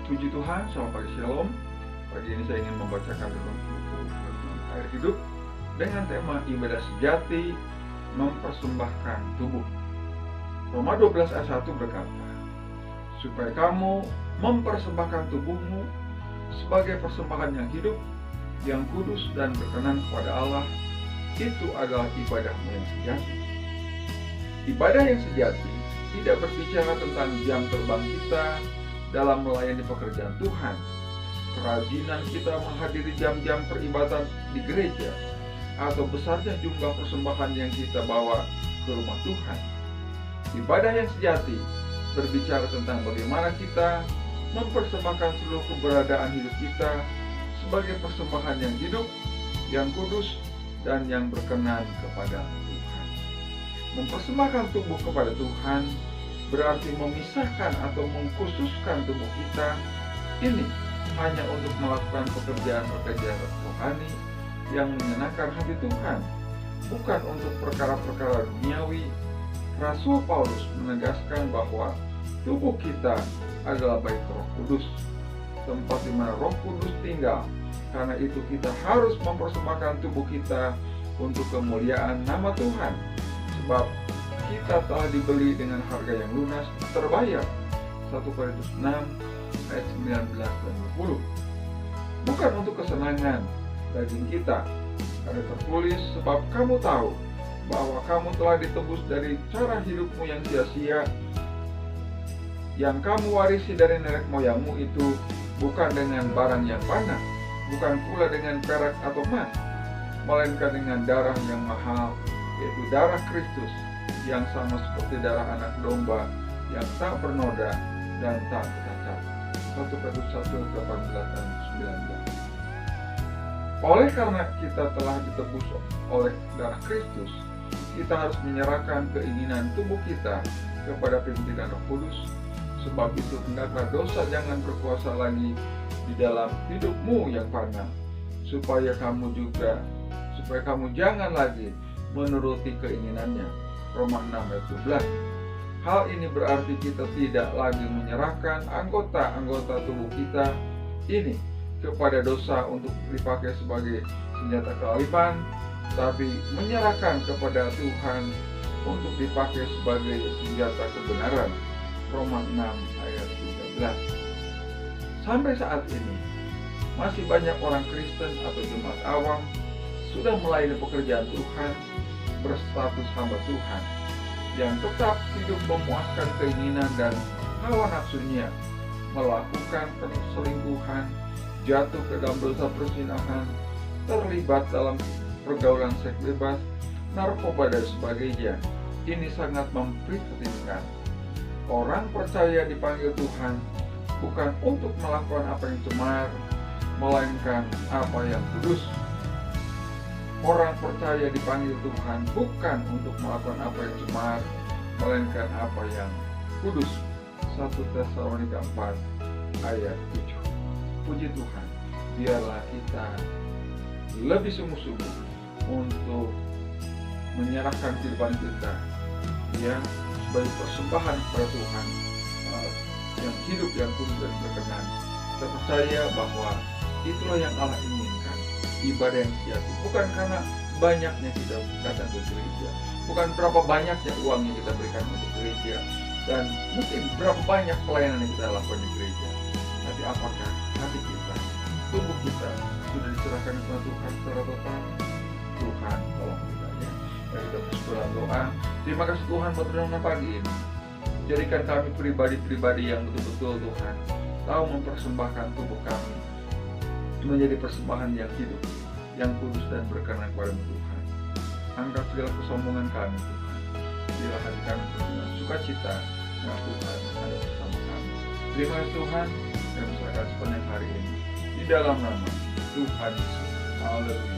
Puji Tuhan, selamat pagi Shalom. Pagi ini saya ingin membacakan dalam buku Air Hidup dengan tema ibadah sejati mempersembahkan tubuh. Roma 12 ayat 1 berkata, supaya kamu mempersembahkan tubuhmu sebagai persembahan yang hidup, yang kudus dan berkenan kepada Allah, itu adalah ibadahmu yang sejati. Ibadah yang sejati tidak berbicara tentang jam terbang kita dalam melayani pekerjaan Tuhan, kerajinan kita menghadiri jam-jam peribadatan di gereja, atau besarnya jumlah persembahan yang kita bawa ke rumah Tuhan. Ibadah yang sejati berbicara tentang bagaimana kita mempersembahkan seluruh keberadaan hidup kita sebagai persembahan yang hidup, yang kudus, dan yang berkenan kepada Tuhan. Mempersembahkan tubuh kepada Tuhan berarti memisahkan atau mengkhususkan tubuh kita ini hanya untuk melakukan pekerjaan-pekerjaan rohani yang menyenangkan hati Tuhan, bukan untuk perkara-perkara duniawi. Rasul Paulus menegaskan bahwa tubuh kita adalah bait Roh Kudus, tempat di mana Roh Kudus tinggal. Karena itu kita harus mempersembahkan tubuh kita untuk kemuliaan nama Tuhan, sebab kita telah dibeli dengan harga yang lunas, terbayar. 1 Korintus 6 ayat 19 dan 20. Bukan untuk kesenangan daging kita. Ada tertulis, sebab kamu tahu bahwa kamu telah ditebus dari cara hidupmu yang sia-sia, yang kamu warisi dari nenek moyangmu itu, bukan dengan barang yang fana, bukan pula dengan perak atau emas, melainkan dengan darah yang mahal, yaitu darah Kristus, yang sama seperti darah anak domba yang tak bernoda dan tak bercacat. 1 Petrus 1 18 dan 19. Oleh karena kita telah ditebus oleh darah Kristus, kita harus menyerahkan keinginan tubuh kita kepada pimpinan Roh Kudus. Sebab itu hendaklah dosa jangan berkuasa lagi di dalam hidupmu yang fana, supaya kamu jangan lagi menuruti keinginannya. Roma 6 ayat 12. Hal ini berarti kita tidak lagi menyerahkan anggota-anggota tubuh kita ini kepada dosa untuk dipakai sebagai senjata kealipan, tapi menyerahkan kepada Tuhan untuk dipakai sebagai senjata kebenaran. Roma 6 ayat 13. Sampai saat ini masih banyak orang Kristen atau jemaat awam sudah melayani pekerjaan Tuhan berstatus hamba Tuhan, yang tetap hidup memuaskan keinginan dan hawa nafsunya, melakukan perselingkuhan, jatuh ke dalam dosa perzinahan, terlibat dalam pergaulan seks bebas, narkoba dan sebagainya. Ini sangat memprihatinkan. Orang percaya dipanggil Tuhan bukan untuk melakukan apa yang cemar, melainkan apa yang kudus. Orang percaya dipanggil Tuhan bukan untuk melakukan apa yang cemar, melainkan apa yang kudus. 1 Tesalonika 4 ayat 7. Puji Tuhan, biarlah kita lebih sungguh-sungguh untuk menyerahkan kehidupan kita yang sebagai persembahan kepada Tuhan, yang hidup, yang kudus dan berkenan. Kita percaya bahwa itulah yang Allah inginkan. Ibadah yang sejati bukan karena banyaknya kita datang ke gereja, bukan berapa banyaknya uang yang kita berikan untuk gereja, dan mungkin berapa banyak pelayanan yang kita lakukan di gereja, tapi apakah hati kita, tubuh kita sudah diserahkan kepada Tuhan secara total? Tuhan tolong kita ya. Dan kita berdoa doa. Terima kasih Tuhan buat renungan pagi ini. Jadikan kami pribadi-pribadi yang betul-betul Tuhan tahu mempersembahkan tubuh kami menjadi persembahan yang hidup, yang kudus dan berkenan kepada Tuhan. Angkat segala kesombongan kami Tuhan. Biarlah hati kami dengan sukacita dengan Tuhan ada bersama kami. Terima kasih Tuhan, dan berserahkan sepanjang hari ini di dalam nama Tuhan Yesus. Haleluya.